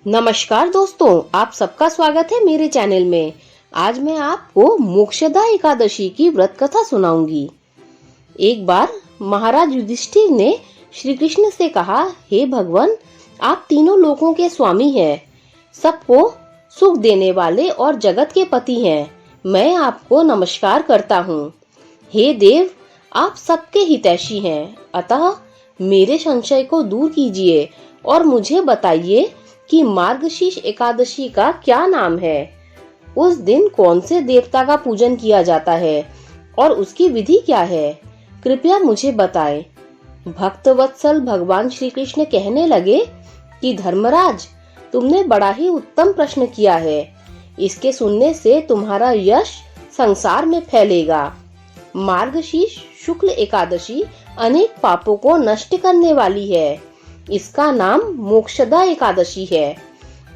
नमस्कार दोस्तों, आप सबका स्वागत है मेरे चैनल में। आज मैं आपको मोक्षदा एकादशी की व्रत कथा सुनाऊंगी। एक बार महाराज युधिष्ठिर ने श्री कृष्ण से कहा, हे भगवान, आप तीनों लोकों के स्वामी हैं, सबको सुख देने वाले और जगत के पति हैं। मैं आपको नमस्कार करता हूँ। हे देव, आप सबके हितैषी हैं, अतः मेरे संशय को दूर कीजिए और मुझे बताइए कि मार्गशीर्ष एकादशी का क्या नाम है। उस दिन कौन से देवता का पूजन किया जाता है और उसकी विधि क्या है, कृपया मुझे बताएं। भक्तवत्सल भगवान श्री कृष्ण कहने लगे कि धर्मराज, तुमने बड़ा ही उत्तम प्रश्न किया है। इसके सुनने से तुम्हारा यश संसार में फैलेगा। मार्गशीर्ष शुक्ल एकादशी अनेक पापों को नष्ट करने वाली है। इसका नाम मोक्षदा एकादशी है।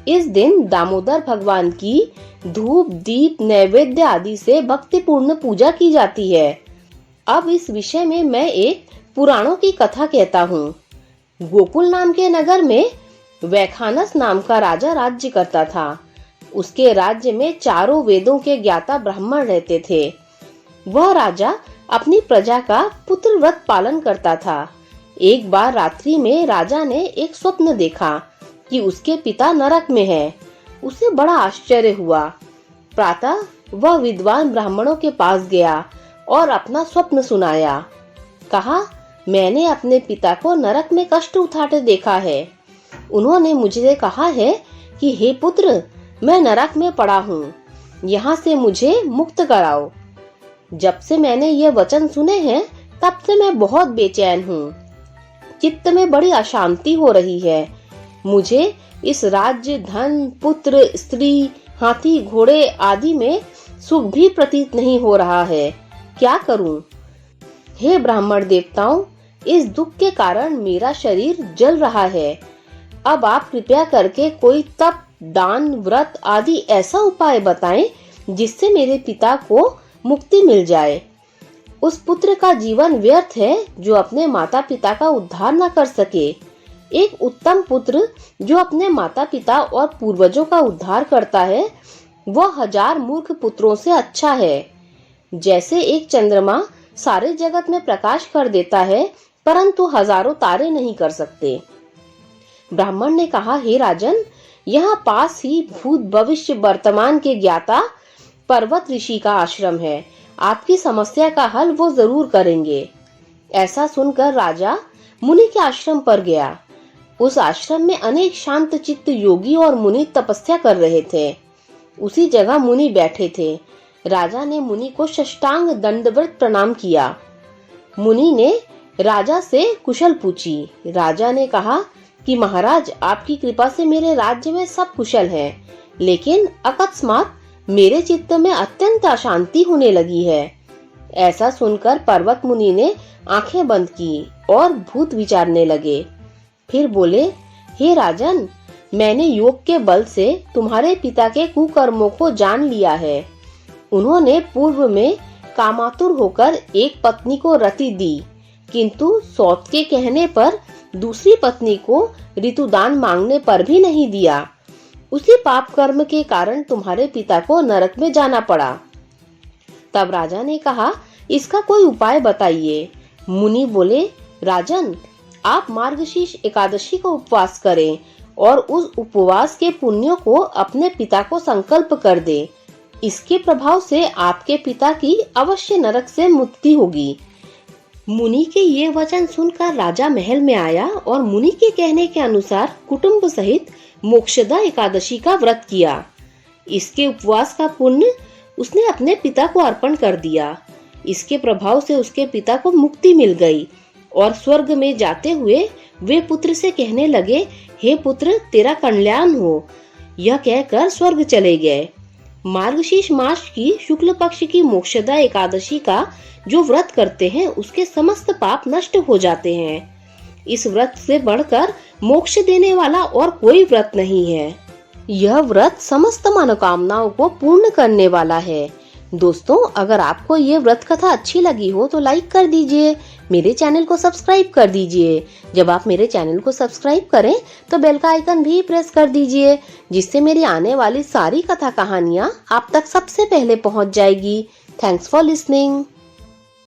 इस दिन दामोदर भगवान की धूप दीप नैवेद्य आदि से भक्तिपूर्ण पूजा की जाती है। अब इस विषय में मैं एक पुराणों की कथा कहता हूँ। गोकुल नाम के नगर में वैखानस नाम का राजा राज्य करता था। उसके राज्य में चारों वेदों के ज्ञाता ब्राह्मण रहते थे। वह राजा अपनी प्रजा का पुत्र व्रत पालन करता था। एक बार रात्रि में राजा ने एक स्वप्न देखा कि उसके पिता नरक में हैं। उसे बड़ा आश्चर्य हुआ। प्रातः वह विद्वान ब्राह्मणों के पास गया और अपना स्वप्न सुनाया। कहा, मैंने अपने पिता को नरक में कष्ट उठाते देखा है। उन्होंने मुझे कहा है कि हे पुत्र, मैं नरक में पड़ा हूँ, यहाँ से मुझे मुक्त कराओ। जब से मैंने ये वचन सुने हैं, तब से मैं बहुत बेचैन हूँ। चित्त में बड़ी अशांति हो रही है। मुझे इस राज्य, धन, पुत्र, स्त्री, हाथी, घोड़े आदि में सुख भी प्रतीत नहीं हो रहा है। क्या करूं? हे ब्राह्मण देवताओं, इस दुख के कारण मेरा शरीर जल रहा है। अब आप कृपया करके कोई तप, दान, व्रत आदि ऐसा उपाय बताएं जिससे मेरे पिता को मुक्ति मिल जाए। उस पुत्र का जीवन व्यर्थ है जो अपने माता पिता का उद्धार न कर सके। एक उत्तम पुत्र जो अपने माता पिता और पूर्वजों का उद्धार करता है, वह 1000 मूर्ख पुत्रों से अच्छा है। जैसे एक चंद्रमा सारे जगत में प्रकाश कर देता है, परंतु हजारों तारे नहीं कर सकते। ब्राह्मण ने कहा, हे राजन, यहाँ पास ही भूत भविष्य वर्तमान के ज्ञाता पर्वत ऋषि का आश्रम है। आपकी समस्या का हल वो जरूर करेंगे। ऐसा सुनकर राजा मुनि के आश्रम पर गया। उस आश्रम में अनेक शांत चित्त योगी और मुनि तपस्या कर रहे थे। उसी जगह मुनि बैठे थे। राजा ने मुनि को साष्टांग दंडवत प्रणाम किया। मुनि ने राजा से कुशल पूछी। राजा ने कहा कि महाराज, आपकी कृपा से मेरे राज्य में सब कुशल है, लेकिन अकस्मात मेरे चित्त में अत्यंत अशांति होने लगी है। ऐसा सुनकर पर्वत मुनि ने आंखें बंद की और भूत विचारने लगे। फिर बोले, हे राजन, मैंने योग के बल से तुम्हारे पिता के कुकर्मों को जान लिया है। उन्होंने पूर्व में कामातुर होकर एक पत्नी को रति दी, किंतु सौत के कहने पर दूसरी पत्नी को ऋतुदान मांगने पर भी नहीं दिया। उसी पाप कर्म के कारण तुम्हारे पिता को नरक में जाना पड़ा। तब राजा ने कहा, इसका कोई उपाय बताइए। मुनि बोले, राजन, आप मार्गशीर्ष एकादशी का उपवास करें और उस उपवास के पुण्यों को अपने पिता को संकल्प कर दें। इसके प्रभाव से आपके पिता की अवश्य नरक से मुक्ति होगी। मुनि के ये वचन सुनकर राजा महल में आया और मुनि के कहने के अनुसार कुटुंब सहित मोक्षदा एकादशी का व्रत किया। इसके उपवास का पुण्य उसने अपने पिता को अर्पण कर दिया। इसके प्रभाव से उसके पिता को मुक्ति मिल गई और स्वर्ग में जाते हुए वे पुत्र से कहने लगे, हे पुत्र, तेरा कल्याण हो। यह कहकर स्वर्ग चले गए। मार्गशीर्ष मास की शुक्ल पक्ष की मोक्षदा एकादशी का जो व्रत करते हैं, उसके समस्त पाप नष्ट हो जाते हैं। इस व्रत से बढ़कर मोक्ष देने वाला और कोई व्रत नहीं है। यह व्रत समस्त मनोकामनाओं को पूर्ण करने वाला है। दोस्तों, अगर आपको ये व्रत कथा अच्छी लगी हो तो लाइक कर दीजिए, मेरे चैनल को सब्सक्राइब कर दीजिए। जब आप मेरे चैनल को सब्सक्राइब करें तो बेल का आइकन भी प्रेस कर दीजिए, जिससे मेरी आने वाली सारी कथा कहानियाँ आप तक सबसे पहले पहुँच जाएगी। Thanks for listening.